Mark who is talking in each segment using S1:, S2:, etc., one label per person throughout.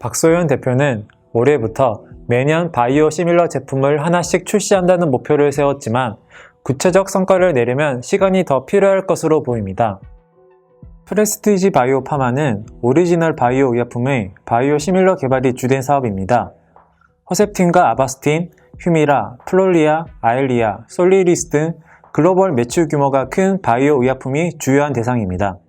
S1: 박소연 대표는 올해부터 매년 바이오 시밀러 제품을 하나씩 출시한다는 목표를 세웠지만 구체적 성과를 내려면 시간이 더 필요할 것으로 보입니다. 프레스티지 바이오 파마는 오리지널 바이오 의약품의 바이오 시밀러 개발이 주된 사업입니다. 허셉틴과 아바스틴, 휴미라, 플롤리아, 아엘리아, 솔리리스 등 글로벌 매출 규모가 큰 바이오 의약품이 주요한 대상입니다.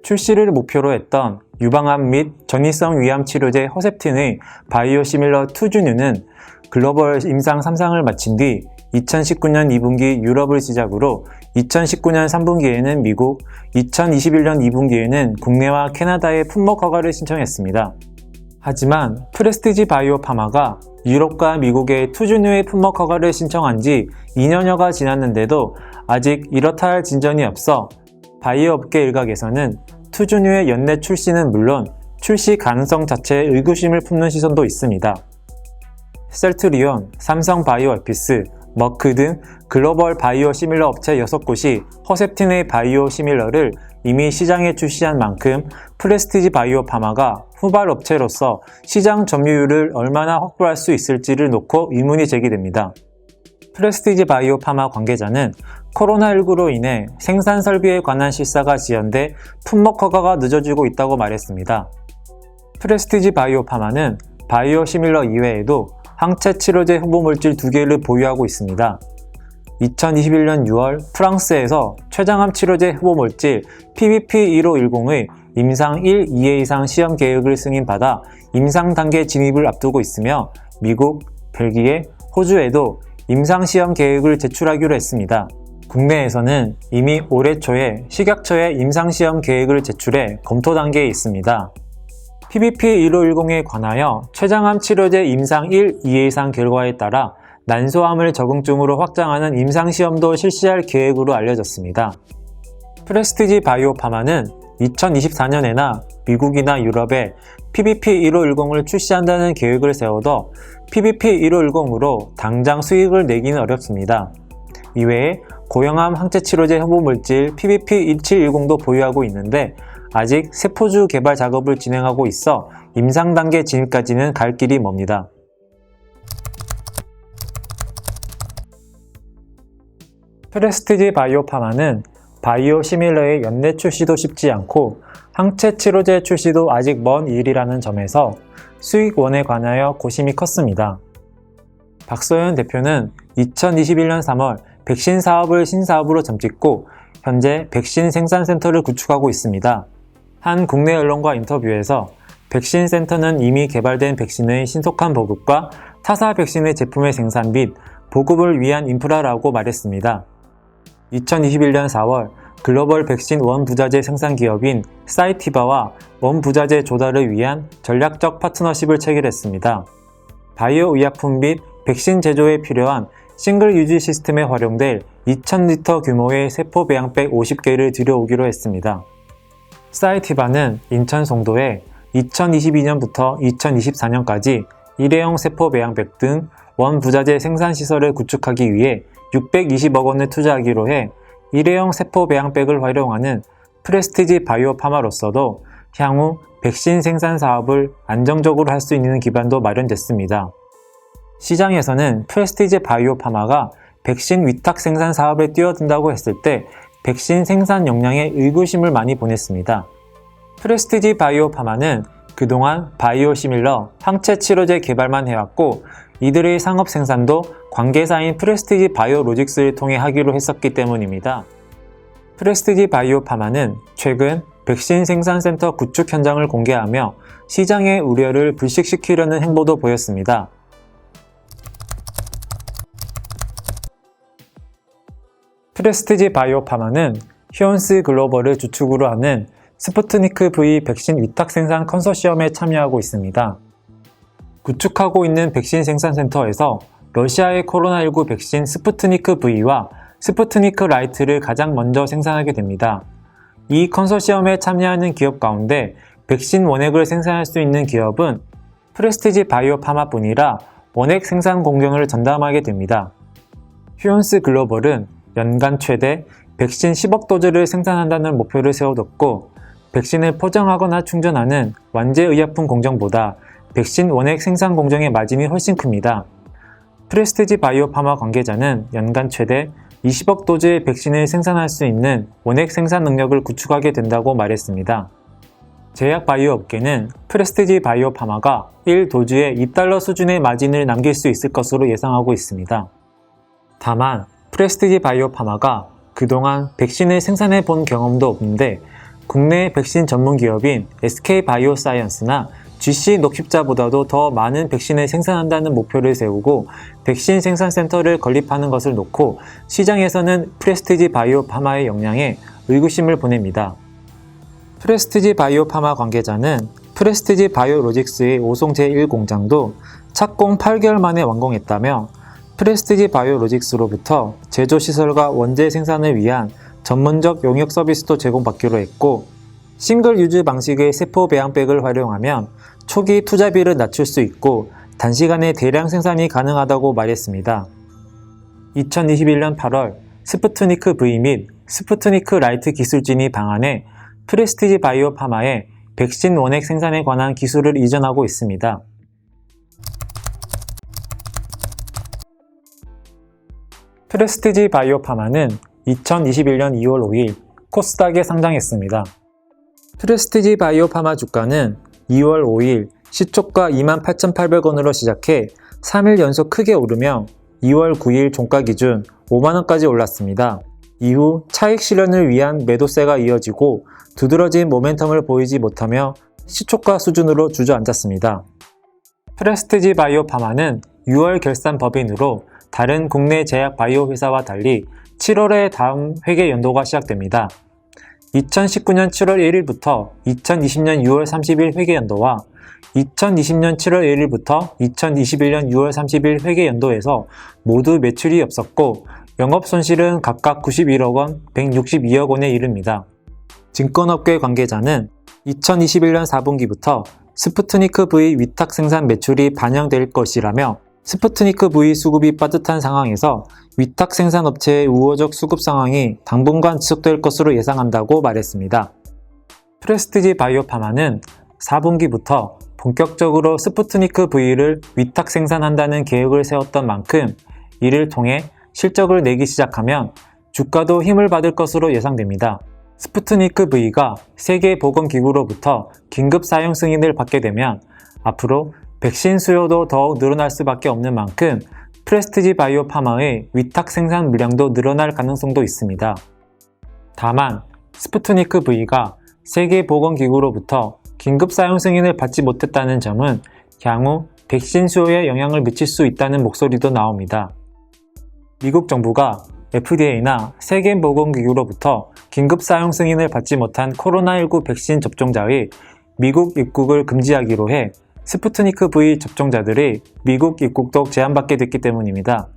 S1: 출시를 목표로 했던 유방암 및 전이성 위암 치료제 허셉틴의 바이오 시밀러 투주뉴는 글로벌 임상 3상을 마친 뒤 2019년 2분기 유럽을 시작으로 2019년 3분기에는 미국, 2021년 2분기에는 국내와 캐나다에 품목 허가를 신청했습니다. 하지만 프레스티지 바이오 파마가 유럽과 미국에 투주뉴의 품목 허가를 신청한 지 2년여가 지났는데도 아직 이렇다 할 진전이 없어 바이오 업계 일각에서는 투주뉴의 연내 출시는 물론 출시 가능성 자체에 의구심을 품는 시선도 있습니다. 셀트리온, 삼성 바이오에피스, 머크 등 글로벌 바이오 시밀러 업체 6곳이 허셉틴의 바이오 시밀러를 이미 시장에 출시한 만큼 프레스티지 바이오 파마가 후발 업체로서 시장 점유율을 얼마나 확보할 수 있을지를 놓고 의문이 제기됩니다. 프레스티지 바이오 파마 관계자는 코로나19로 인해 생산 설비에 관한 실사가 지연돼 품목 허가가 늦어지고 있다고 말했습니다. 프레스티지 바이오 파마는 바이오 시밀러 이외에도 항체 치료제 후보물질 2개를 보유하고 있습니다. 2021년 6월 프랑스에서 췌장암 치료제 후보물질 PBP1510의 임상 1, 2회 이상 시험 계획을 승인받아 임상 단계 진입을 앞두고 있으며 미국, 벨기에, 호주에도 임상 시험 계획을 제출하기로 했습니다. 국내에서는 이미 올해 초에 식약처에 임상 시험 계획을 제출해 검토 단계에 있습니다. PBP1510에 관하여 췌장암 치료제 임상 1, 2회 이상 결과에 따라 난소암을 적응증으로 확장하는 임상시험도 실시할 계획으로 알려졌습니다. 프레스티지 바이오 파마는 2024년에나 미국이나 유럽에 PBP1510을 출시한다는 계획을 세워도 PBP1510으로 당장 수익을 내기는 어렵습니다. 이외에 고형암 항체치료제 후보물질 PBP1710도 보유하고 있는데 아직 세포주 개발 작업을 진행하고 있어 임상 단계 진입까지는 갈 길이 멉니다. 프레스티지 바이오 파마는 바이오 시밀러의 연내 출시도 쉽지 않고 항체 치료제 출시도 아직 먼 일이라는 점에서 수익원에 관하여 고심이 컸습니다. 박소연 대표는 2021년 3월 백신 사업을 신사업으로 점찍고 현재 백신 생산센터를 구축하고 있습니다. 한 국내 언론과 인터뷰에서 백신 센터는 이미 개발된 백신의 신속한 보급과 타사 백신의 제품의 생산 및 보급을 위한 인프라라고 말했습니다. 2021년 4월 글로벌 백신 원부자재 생산 기업인 사이티바와 원부자재 조달을 위한 전략적 파트너십을 체결했습니다. 바이오 의약품 및 백신 제조에 필요한 싱글 유지 시스템에 활용될 2000리터 규모의 세포 배양백 50개를 들여오기로 했습니다. 사이티바는 인천 송도에 2022년부터 2024년까지 일회용 세포 배양백 등 원부자재 생산 시설을 구축하기 위해 620억 원을 투자하기로 해 일회용 세포 배양백을 활용하는 프레스티지 바이오 파마로서도 향후 백신 생산 사업을 안정적으로 할 수 있는 기반도 마련됐습니다. 시장에서는 프레스티지 바이오 파마가 백신 위탁 생산 사업에 뛰어든다고 했을 때 백신 생산 역량에 의구심을 많이 보냈습니다. 프레스티지 바이오 파마는 그동안 바이오 시밀러, 항체 치료제 개발만 해왔고 이들의 상업 생산도 관계사인 프레스티지 바이오로직스를 통해 하기로 했었기 때문입니다. 프레스티지 바이오 파마는 최근 백신 생산센터 구축 현장을 공개하며 시장의 우려를 불식시키려는 행보도 보였습니다. 프레스티지 바이오 파마는 휴온스 글로벌을 주축으로 하는 스푸트니크 V 백신 위탁 생산 컨소시엄에 참여하고 있습니다. 구축하고 있는 백신 생산센터에서 러시아의 코로나19 백신 스푸트니크 V와 스푸트니크 라이트를 가장 먼저 생산하게 됩니다. 이 컨소시엄에 참여하는 기업 가운데 백신 원액을 생산할 수 있는 기업은 프레스티지 바이오 파마뿐이라 원액 생산 공정을 전담하게 됩니다. 휴온스 글로벌은 연간 최대 백신 10억 도즈를 생산한다는 목표를 세워뒀고 백신을 포장하거나 충전하는 완제의약품 공정보다 백신 원액 생산 공정의 마진이 훨씬 큽니다. 프레스티지 바이오 파마 관계자는 연간 최대 20억 도즈의 백신을 생산할 수 있는 원액 생산 능력을 구축하게 된다고 말했습니다. 제약 바이오 업계는 프레스티지 바이오 파마가 1도즈에 $2 수준의 마진을 남길 수 있을 것으로 예상하고 있습니다. 다만 프레스티지 바이오 파마가 그동안 백신을 생산해 본 경험도 없는데 국내 백신 전문 기업인 SK 바이오사이언스나 GC 녹십자보다도 더 많은 백신을 생산한다는 목표를 세우고 백신 생산센터를 건립하는 것을 놓고 시장에서는 프레스티지 바이오 파마의 역량에 의구심을 보냅니다. 프레스티지 바이오 파마 관계자는 프레스티지 바이오로직스의 오송 제1공장도 착공 8개월 만에 완공했다며 프레스티지 바이오로직스로부터 제조시설과 원재 생산을 위한 전문적 용역 서비스도 제공받기로 했고 싱글 유즈 방식의 세포 배양백을 활용하면 초기 투자비를 낮출 수 있고 단시간에 대량 생산이 가능하다고 말했습니다. 2021년 8월 스푸트니크 V 및 스푸트니크 라이트 기술진이 방한해 프레스티지 바이오 파마에 백신 원액 생산에 관한 기술을 이전하고 있습니다. 프레스티지 바이오 파마는 2021년 2월 5일 코스닥에 상장했습니다. 프레스티지 바이오 파마 주가는 2월 5일 시초가 28,800원으로 시작해 3일 연속 크게 오르며 2월 9일 종가 기준 5만원까지 올랐습니다. 이후 차익 실현을 위한 매도세가 이어지고 두드러진 모멘텀을 보이지 못하며 시초가 수준으로 주저앉았습니다. 프레스티지 바이오 파마는 6월 결산 법인으로 다른 국내 제약 바이오 회사와 달리 7월에 다음 회계 연도가 시작됩니다. 2019년 7월 1일부터 2020년 6월 30일 회계연도와 2020년 7월 1일부터 2021년 6월 30일 회계연도에서 모두 매출이 없었고 영업손실은 각각 91억 원, 162억 원에 이릅니다. 증권업계 관계자는 2021년 4분기부터 스푸트니크 V 위탁 생산 매출이 반영될 것이라며 스푸트니크 V 수급이 빠듯한 상황에서 위탁 생산 업체의 우호적 수급 상황이 당분간 지속될 것으로 예상한다고 말했습니다. 프레스티지 바이오 파마는 4분기부터 본격적으로 스푸트니크 V를 위탁 생산한다는 계획을 세웠던 만큼 이를 통해 실적을 내기 시작하면 주가도 힘을 받을 것으로 예상됩니다. 스푸트니크 V가 세계보건기구로부터 긴급 사용 승인을 받게 되면 앞으로 백신 수요도 더욱 늘어날 수밖에 없는 만큼 프레스티지 바이오 파마의 위탁 생산 물량도 늘어날 가능성도 있습니다. 다만 스푸트니크 V가 세계보건기구로부터 긴급 사용 승인을 받지 못했다는 점은 향후 백신 수요에 영향을 미칠 수 있다는 목소리도 나옵니다. 미국 정부가 FDA나 세계보건기구로부터 긴급 사용 승인을 받지 못한 코로나19 백신 접종자의 미국 입국을 금지하기로 해 스푸트니크 V 접종자들이 미국 입국도 제한받게 됐기 때문입니다.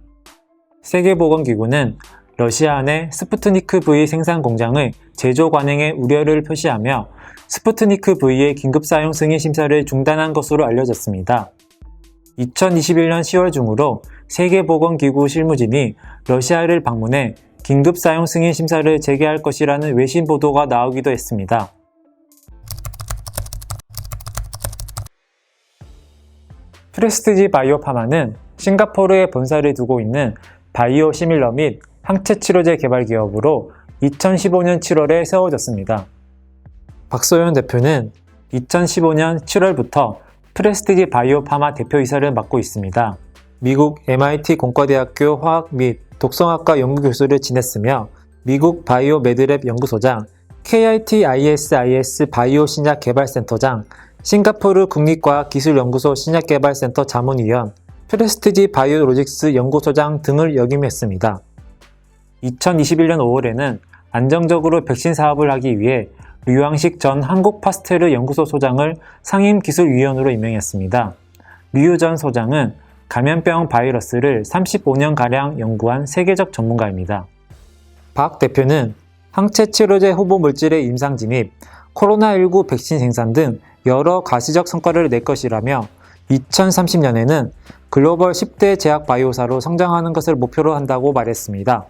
S1: 세계보건기구는 러시아 내 스푸트니크 V 생산 공장의 제조 관행에 우려를 표시하며 스푸트니크 V의 긴급 사용 승인 심사를 중단한 것으로 알려졌습니다. 2021년 10월 중으로 세계보건기구 실무진이 러시아를 방문해 긴급 사용 승인 심사를 재개할 것이라는 외신 보도가 나오기도 했습니다. 프레스티지 바이오 파마는 싱가포르에 본사를 두고 있는 바이오 시밀러 및 항체 치료제 개발 기업으로 2015년 7월에 세워졌습니다. 박소연 대표는 2015년 7월부터 프레스티지 바이오 파마 대표이사를 맡고 있습니다. 미국 MIT 공과대학교 화학 및 독성학과 연구교수를 지냈으며 미국 바이오 매드랩 연구소장, KIT ISIS 바이오 신약 개발센터장, 싱가포르 국립과학기술연구소 신약개발센터 자문위원, 프레스티지 바이오로직스 연구소장 등을 역임했습니다. 2021년 5월에는 안정적으로 백신 사업을 하기 위해 류왕식 전 한국파스테르 연구소 소장을 상임기술위원으로 임명했습니다. 류 전 소장은 감염병 바이러스를 35년가량 연구한 세계적 전문가입니다. 박 대표는 항체 치료제 후보 물질의 임상 진입, 코로나19 백신 생산 등 여러 가시적 성과를 낼 것이라며 2030년에는 글로벌 10대 제약 바이오사로 성장하는 것을 목표로 한다고 말했습니다.